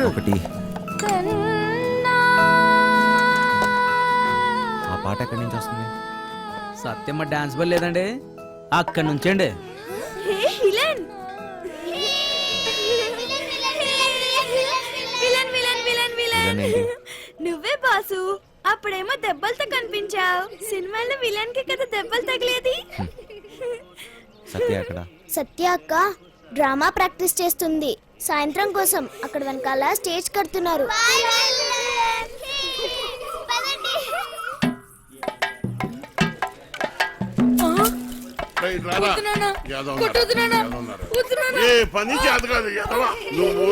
ఒకటి. ఆ పాట ఎక్కడి నుంచి వస్తుంది? సత్యమ్మ డాన్స్ బల్ లేదండి, అక్కడి నుంచండి. నువ్వే బాసు. అప్పుడేమో దెబ్బలతో కనిపించావు, సినిమాలో విలన్ కి కదా దెబ్బలు తగిలేది. సత్య అక్కడ. సత్య అక్క డ్రామా ప్రాక్టీస్ చేస్తుంది. సాయంత్రం కోసం అక్కడ వెనకాల స్టేజ్ కడుతున్నారు. పని చేత కాదు ఎదవా. నువ్వు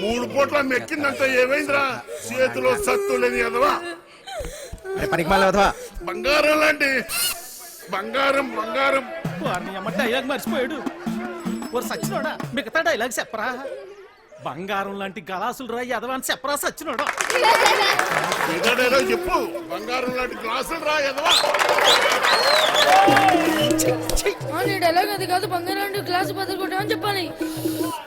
3 పూట్ల మెక్కిందంటే ఏమైందిరా? చేతిలో సత్తు లేని ఎదవా. బంగారం లాంటి బంగారం బంగారం. డైలాగ్ మర్చిపోయాడు. సచ్చినోడా మిగతా డైలాగ్ చెప్పరా? బంగారం లాంటి గలాసులు రా ఎదవా అని చెప్పరా సచ్చినోడా? మిగతా డైలాగ్ చెప్పు. బంగారం లాంటి గ్లాసులు రా ఎదవా. డైలాగ్ అది కాదు, బంగారం లాంటి గ్లాసు బదులుకుంటామని చెప్పాలి.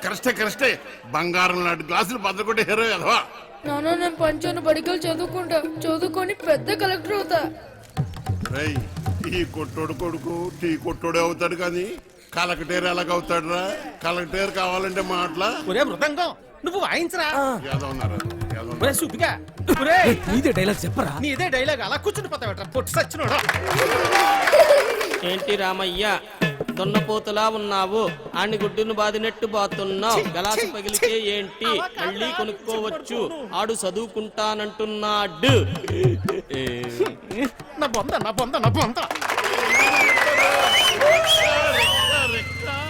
కరెక్టే. బంగారం లాంటి గ్లాసులు బద్దకొట్టే హీరో ఎదవా. నాన్న నేను పంచాను, బడికలు చదువుకుంటా, చదువుకొని పెద్ద కలెక్టర్ అవుతా. ఈ కొట్టోడు కొడుకు టీ కొట్టోడే అవుతాడు కానీ కలెక్టర్ ఎలాగవుతాడు రా? కలెక్టర్ కావాలంటే మాటలా. ఒరే మృదంగం నువ్వు వాయించరా. సుబ్బిగా నీదే డైలాగ్ చెప్పరా? నీదే డైలాగ్ అలా కూర్చుని పోతావట పొట్టు సచ్చినోడా. ఏంటి రామయ్య దున్నపోతులా ఉన్నావు? ఆని గుడ్డును బాదినట్టు బాతున్నావు. గలాసు పగిలితే ఏంటి, మళ్ళీ కొనుక్కోవచ్చు. ఆడు చదువుకుంటానంటున్నాడు. నా బొంద నా బొంద నా బొంద.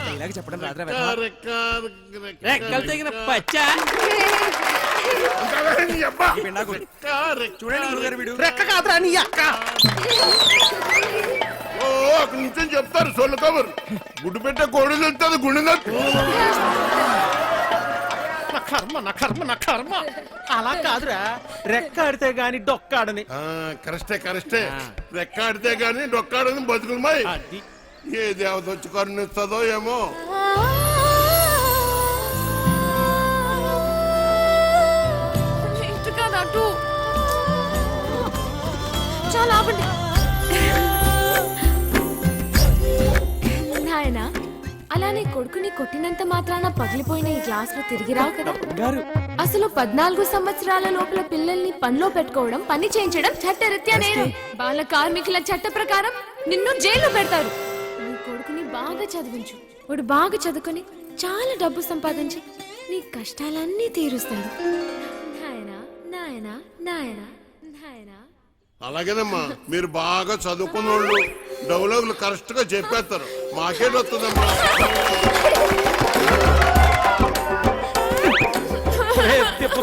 డైలాగ్ చెప్పడం రాదురా. రెక్కలు తెగిన పచ్చా. రెక్క కాదురా నీ అక్క. అక్కడి నుంచి చెప్తారు సొల్లు కబురు. గుడ్డు పెట్టే కోడి తెలుస్తుంది గుండె. నా కర్మ నా కర్మ నా కర్మ. అలా కాదురా, రెక్క ఆడితే గాని డొక్కాడని. కరెక్టే. రెక్క ఆడితే గాని డొక్కాడని బతుకులమాయి. ఏ దేవత వచ్చి కరుణిస్తుందో ఏమో. చాలా ఆపండి నాయనా. అలానే కొడుకుని కొట్టినంత మాత్రాన పగిలిపోయిన ఈ గ్లాసులు తిరిగి రావు కదా. అసలు 14 సంవత్సరాల లోపల పిల్లల్ని పనిలో పెట్టుకోవడం, పని చేయించడం చట్టరీత్యా నేరం. బాల కార్మికుల చట్ట ప్రకారం నిన్ను జైల్లో పెడతారు. నీ కొడుకుని బాగా చదివించు. వాడు బాగా చదువుకొని చాలా డబ్బు సంపాదించి నీ కష్టాలన్నీ తీరుస్తాడు. నాయనా నాయనా నాయనా నాయనా. అలాగేనమ్మా, మీరు బాగా చదువుకున్న వాళ్ళు డైలాగులు కరెక్ట్ గా చెప్పేస్తారు. మాకేట్ వస్తుందమ్మా.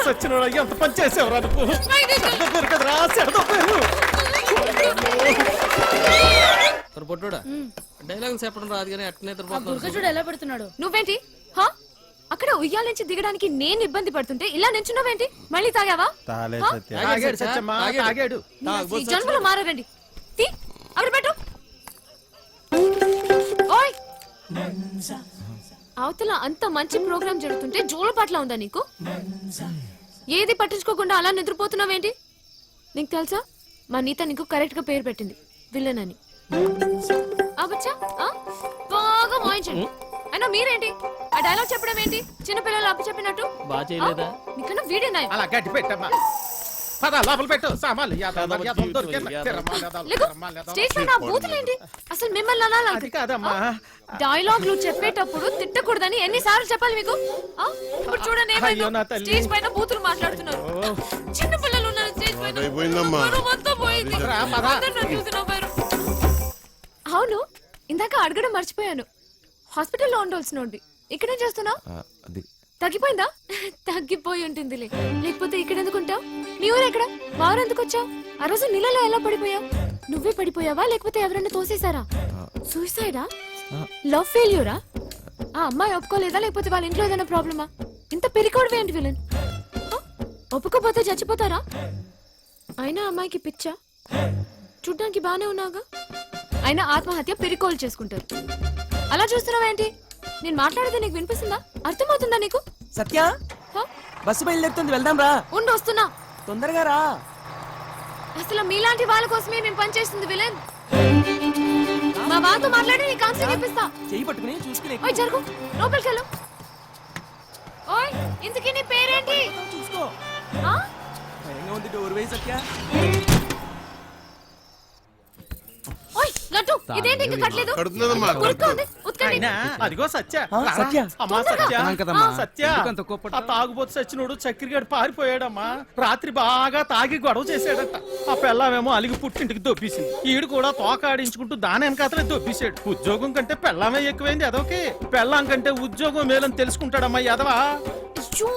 సచ్చినోడా ఎంత పని చేసేవరా నువ్వు? కదరా పొట్టోడా డైలాగ్ చెప్పడం రాదు కానీ అట్నే ఎలా పెడుతున్నాడు. నువ్వేంటి అక్కడ ఉయ్యాల నుంచి దిగడానికి నేను ఇబ్బంది పడుతుంటే ఇలా నించున్నావేంటి? మళ్ళీ తాగావా? జన్మలో మారారండి. అక్కడ పెట్టు. ఓయ్ అవతల అంత మంచి ప్రోగ్రామ్ జరుగుతుంటే జోల పాటలా ఉందా నీకు? ఏది పట్టించుకోకుండా అలా నిద్రపోతున్నావేంటి? నీకు తెలుసా మా నీత నీకు కరెక్ట్ గా పేరు పెట్టింది, విలన్ అని. బాగా మోయించండి. అయినా మీరేంటి ఆ డైలాగ్ చెప్పడం ఏంటి? చిన్నపిల్లలు అప్పు చెప్పినట్టు. నీకన్నా వీడేనా? అలా గట్టి పెట్టమ్మా. పద లోపల పెట్టు సామాన్లు. అసలు మిమ్మల్ని డైలాగ్లు చెప్పేటప్పుడు తిట్టకూడదని ఎన్నిసార్లు చెప్పాలి మీకు? ఇప్పుడు చూడండి స్టేజ్ పైన బూతులు మాట్లాడుతున్నారు. చిన్న పిల్లలు ఉన్నారు స్టేజ్ పైన. అవును, ఇందాక అడగడం మర్చిపోయాను. హాస్పిటల్లో ఉండవలసినోండి ఇక్కడేం చేస్తున్నావు? తగ్గిపోయిందా? తగ్గిపోయి ఉంటుందిలే, లేకపోతే ఇక్కడ ఎందుకుంటావు? నీ ఊరు ఎక్కడ? వారు ఎందుకు వచ్చావు? ఆ రోజు నీళ్ళలో ఎలా పడిపోయావు? నువ్వే పడిపోయావా లేకపోతే ఎవరైనా తోసేశారా? సూసైడా? లవ్ ఫెయిల్యూరా? ఆ అమ్మాయి ఒప్పుకోలేదా లేకపోతే వాళ్ళ ఇంట్లో ఏదైనా ప్రాబ్లమా? ఇంత పెరికోవడం ఏంటి విలన్? ఒప్పుకోపోతే చచ్చిపోతారా? అయినా అమ్మాయికి పిచ్చా? చూడ్డానికి బానే ఉన్నాగా. అయినా ఆత్మహత్య పెరికోలు చేసుకుంటారు. అలా చూస్తున్నావేంటి? నేను మాట్లాడేది నీకు వినిపిస్తుందా? అర్థమవుతుందా నీకు? సత్య హ? బస్సు బయలుదేరుతుంది వెళ్దాం రా ఉండు వస్తున్నా. తొందరగా రా. అసలు మీలాంటి వాళ్ళ కోసమే మేము పనిచేస్తుంది విలన్. మా వాళ్ళతో మాట్లాడి నీ కౌన్సిలింగ్ ఇప్పిస్తా. చెయ్యి పట్టుకుని చూసుకుని ఓయ్ జరుగు, లోపలికి వెళ్ళు. ఓయ్ ఇంతకీ నీ పేరేంటి? చూసుకో. ఆ? భయంగా ఉంది, డోర్ వేయి సత్య. ఓయ్ లడ్డు, ఇదేంటి ఇంకా కట్టలేదు? కడుతున్నదమ్మా. ఉరుక్కు ఉంది, ఉతకండి. అయినా అదిగో సత్య ఆ, రారా. సత్య. అమ్మా సత్య అన్నాను కదమ్మా. సత్య ఎందుకంత కోపడ్డా? ఆ తాగుబోతు సచ్చినోడు చక్కెరగాడు పారిపోయాడమ్మా. రాత్రి బాగా తాగి గొడవ చేశాడట. ఆ పెళ్ళామేమో అలిగి పుట్టింటికి దొబ్బేసింది. ఈడు కూడా తోక ఆడించుకుంటూ దాని వెనకాతలే దొబ్బేశాడు. ఉద్యోగం కంటే పెళ్ళామే ఎక్కువైంది అదొకే. పెళ్ళాం కంటే ఉద్యోగం మేలని తెలుసుకుంటాడమ్మా ఎదవా. అయ్యో,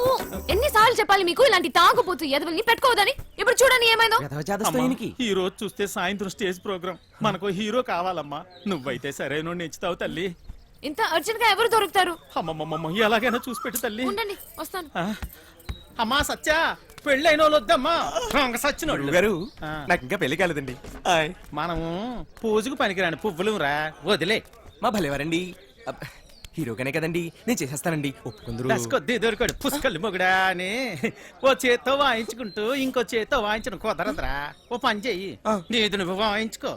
ఎన్నిసార్లు చెప్పాలి మీకు ఇలాంటి తాగుపోతు ఎదవల్ని పెట్టుకోవద్దని? ఇప్పుడు చూడండి ఏమైందో. యథావచాదస్తో ఈయనకి. ఈ రోజు చూస్తే సాయంత్రం స్టేజ్ ప్రోగ్రామ్. మనకు హీరో కావాలమ్మా. నువ్వైతే సరైన నెచ్చుతావు తల్లి. ఇంత అర్జెంట్ గా ఎవరు దొరుకుతారు? అమ్మమ్మమ్మ ఎలాగైనా చూసి పెట్టు తల్లి. ఉండండి వస్తాను. ఆ? అమ్మా సత్య పెళ్ళైన వాళ్ళు వద్దమ్మా. సచ్చినోళ్ళు గారు ఆ. నాకు ఇంకా పెళ్లి కాలేదండి. మనము పూజకు పనికిరాని పువ్వులు రా, వదిలే. మా భలేవారండి. అబ్బ, హీరోగానే కదండి, నేను చేసేస్తానండి. ఒప్పుకుందరు. దశకొద్ది దొరికాడు పుష్కలు మొగుడా అని ఓ చేత్తో వాయించుకుంటూ ఇంకో చేత్తో వాయించడం కుదరదురా. ఓ పని చెయ్యి, ఆ. నీది నువ్వు వాయించుకో,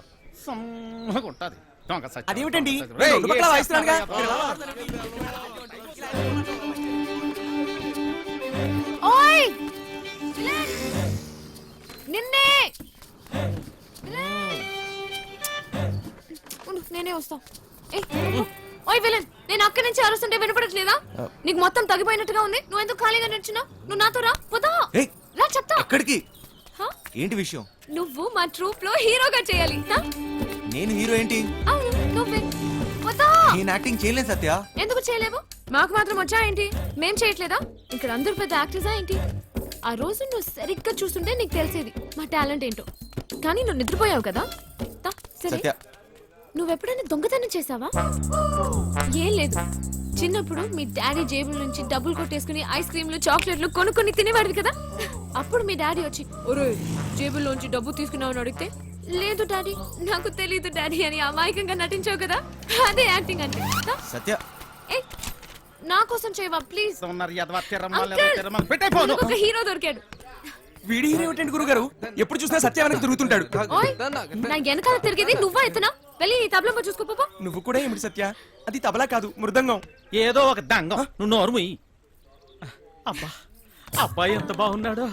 సమ్మగా ఉంటది. దొంగ సచ్చినోడు. అదేమిటండి? రేయ్, రెండు పక్కలా ఏ వాయిస్తున్నానుగా. ఓయ్ విలన్! నిన్నే విలన్! ఉండు, నేనే వస్తా. ఏయ్, నువ్వు. ఓయ్ విలన్, నేను అక్కడి నుంచి అరుస్తుంటే వినపడట్లేదా? నీకు మొత్తం తగ్గిపోయినట్టుగా ఉంది. నువ్వు ఎందుకు ఖాళీగా నిల్చున్నావు? నువ్వు నాతో రా, పోతా. ఏయ్, రా చెప్తా. ఎక్కడికి? హ? ఏంటి విషయం? నువ్వు మా ట్రూప్ లో హీరోగా చేయాలి. హ? నేను హీరో ఏంటి? అవును నువ్వే. పోతా. నేను యాక్టింగ్ చేయలేను సత్య. ఎందుకు చేయలేవు? మాకు మాత్రం వచ్చా ఏంటి? మేం చేయట్లేదా? ఇక్కడ అందరూ పెద్ద యాక్టర్సా ఏంటి? ఆ రోజు నువ్వు సరిగ్గా చూస్తుంటే నీకు తెలిసేది మా టాలెంట్ ఏంటో. కానీ నువ్వు నిద్రపోయావు కదా. తా, సరే, సత్య, నువ్వెప్పుడైనా దొంగతనం చేసావా? ఏం లేదు, చిన్నప్పుడు మీ డాడీ జేబుల నుంచి డబ్బులు కొట్టేసుకుని ఐస్ క్రీమ్లు చాక్లెట్లు కొనుక్కొని తినేవాడివి కదా. అప్పుడు మీ డాడీ వచ్చి ఒరే జేబుల్లోంచి డబ్బు తీసుకున్నావు అని అడిగితే లేదు డాడీ, నాకు తెలీదు డాడీ అని అమాయకంగా నటించావు కదా. అదే యాక్టింగ్ అంటే. తా. సత్య. ఏయ్, నా కోసం చేయవా ప్లీజ్? ఉన్నారు ఎదవ తిరమల అంకుల్, తిరమల పెట్టైపోను. నీకు ఒక హీరో దొరికాడు. వీడి హీరో ఏమిటండి గురుగారు? ఎప్పుడు చూసినా సత్య వెనక తిరుగుతుంటాడు. ఓయ్, నా వెనకాల తిరిగేది నువ్వా ఎత్తునా? వెళ్ళి నీ తబలమ్మ చూసుకోపో. నువ్వు కూడా ఏమిటి సత్య? అది తబలా కాదు, మృదంగం. ఏదో ఒక దంగం. నువ్వు నోరు ముయ్యి. అబ్బా, అబ్బాయి ఎంత బాగున్నాడో.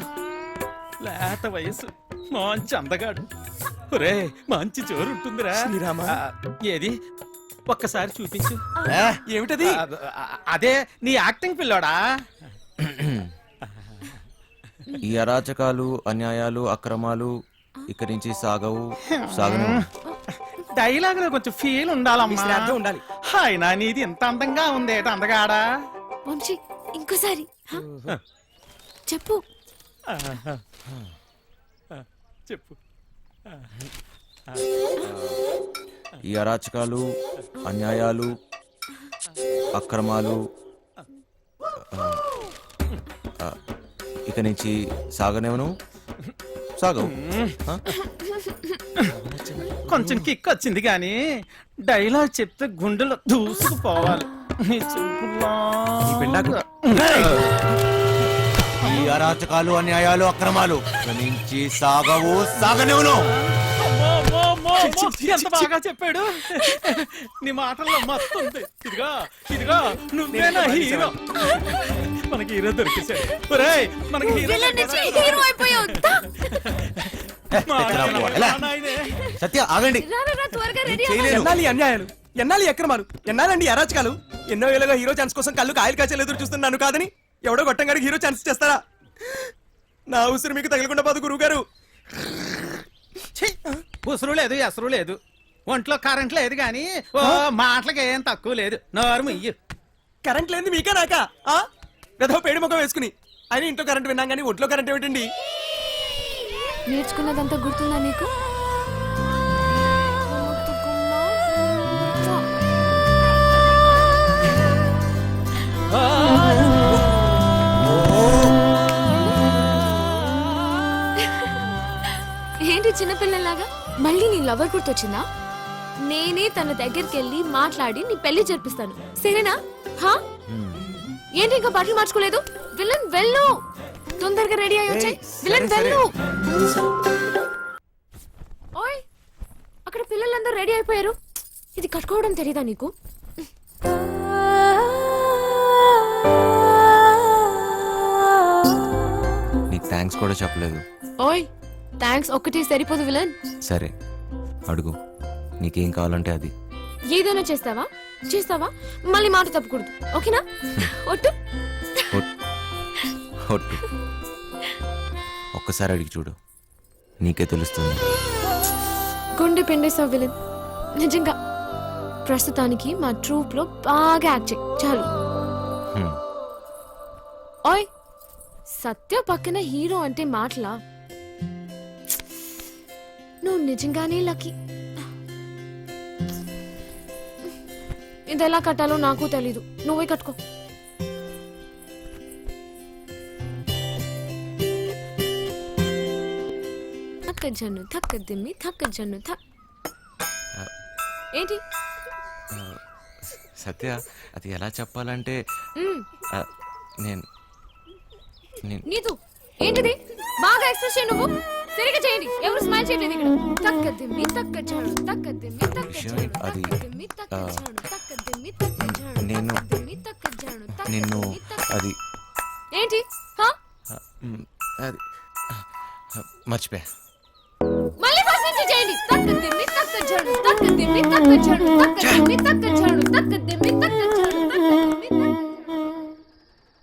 లేత వయసు, మంచి అందగాడు. ఒరే మంచి జోరు ఉంటుందిరా. శ్రీరామ. ఆ, ఏది ఒక్కసారి చూపించు. ఏమిటది? అదే నీ యాక్టింగ్ పిల్లోడా. ఈ అరాచకాలు, అన్యాయాలు, అక్రమాలు ఇక్కడి నుంచి సాగను. డైలాగ్ లో కొంచెం ఫీల్ ఉండాలమ్మా. శ్రద్ధ ఉండాలి. అయినా నీది ఇంత అందంగా ఉంది అందగాడా. వంశీ ఇంకోసారి హ? చెప్పు. చెప్పు. ఈ అరాచకాలు, అన్యాయాలు, అక్రమాలు ఇక నుంచి సాగనేవను. సాగవు. కొంచెం కిక్ వచ్చింది కానీ డైలాగ్ చెప్తే గుండెలో దూసుకుపోవాలి. నీ చూపులా. ఈ పిండాకు. ఈ అరాచకాలు, అన్యాయాలు, అక్రమాలు ఇక నుంచి సాగనేవను. అమ్మో, అమ్మో, అమ్మో, అమ్మో, ఎంత బాగా చెప్పాడు. నీ మాటల్లో మస్తు ఉంది. ఇదిగో నువ్వేనా హీరో. మనకి హీరో దొరికేశాడు. ఒరేయ్, మనకి హీరో విలన్ నుంచి హీరో అయిపోయావు. తా. సత్య ఆగండి. రా, రా, రా, త్వరగా రెడీ చేయలేను. ఎన్నాలి అన్యాయాలు, ఎన్నాలి అక్రమాలు, ఎన్నాలండి అరాచకాలు. ఎన్నో ఏళ్ళగా హీరో ఛాన్స్ కోసం కళ్ళు కాయలు కాచేలు ఎదురు చూస్తున్నాను కాదని ఎవడో గొట్టంగాడికి హీరో ఛాన్స్ చేస్తారా? నా ఉసురు మీకు తగలకుండా పోదు గురువు గారు. ఉసురు లేదు, ఎసరు లేదు, ఒంట్లో కరెంట్ లేదు కానీ ఓ మాటలకి ఏం తక్కువ లేదు. నోరు ముయ్యి. కరెంట్ లేని మీకా నాకా? ఏదో పేడి ముఖం వేసుకుని ఆయన ఇంట్లో కరెంట్ విన్నాం కానీ ఒంట్లో కరెంట్ ఏమిటండి? నేర్చుకున్నదంతా గుర్తుందా నీకు? ఏంటి చిన్నపిల్లలాగా మళ్ళీ నీ లవర్ గుర్తొచ్చిందా? నేనే తన దగ్గరికి వెళ్ళి మాట్లాడి నీ పెళ్లి జరిపిస్తాను, సరేనా? హా? ఏంటి ఇంకా బట్టలు మార్చుకోలేదు? విలన్ వెళ్ళు తొందరగా రెడీ అయ్యి వచ్చాయి విలన్ సరే, వెళ్ళు ఓయ్ అక్కడ పిల్లలందరూ రెడీ అయిపోయారు ఇది కట్టుకోవడం తెలీదా నీకు నీకు థ్యాంక్స్ కూడా చెప్పలేదు. ఓయ్ థ్యాంక్స్ ఒక్కటి సరిపోదు విలన్ సరే అడుగు, నీకేం కావాలంటే అది. ఏదైనా చేస్తావా చేస్తావా మళ్ళీ మాట తప్పకూడదు ఓకేనా ఒట్టు ఒట్టు. ఒక్కసారి అడిగి చూడు, నీకే తెలుస్తుంది. గుండె పిండేసావు విలన్ నిజంగా ప్రస్తుతానికి మా ట్రూప్ లో బాగా యాక్ట్ చేయి చాలు హ్మ్. ఓయ్ సత్య పక్కన హీరో అంటే మాటలా నువ్వు నిజంగానే లక్కీ ఇది ఎలా కట్టాలో నాకు తెలీదు నువ్వే కట్టుకో థక్క జన్ను థక్క దిమ్మి థక్క జన్ను ఏంటి సత్య, అది ఎలా చెప్పాలంటే మ్, ఆ, నేను నేను నీతు ఏంటిది బాగా ఎక్స్ప్రెస్ చేయి నువ్వు సరిగా చేయండి ఎవరు స్మైల్ చేయలేదు ఇక్కడ తక్క దిమ్మి తక్క చాడు తక్క దిమ్మి తక్క విషయం చాడు అది, తక్క దిమ్మి తక్క చాడు తక్క దిమ్మి తక్క చాడు నేను తక్క దిమ్మి తక్క చాడు తక్క నిన్ను దిమ్మి తక్క- అది ఏంటి హా అది మర్చిపోయా. మళ్ళీ ఫస్ట్ నుంచి చేయండి తక్క దిమ్మి తక్క చాడు తక్క దిమ్మి తక్క చాడు తక్క దిమ్మి తక్క చాడు తక్క దిమ్మి తక్క చాడు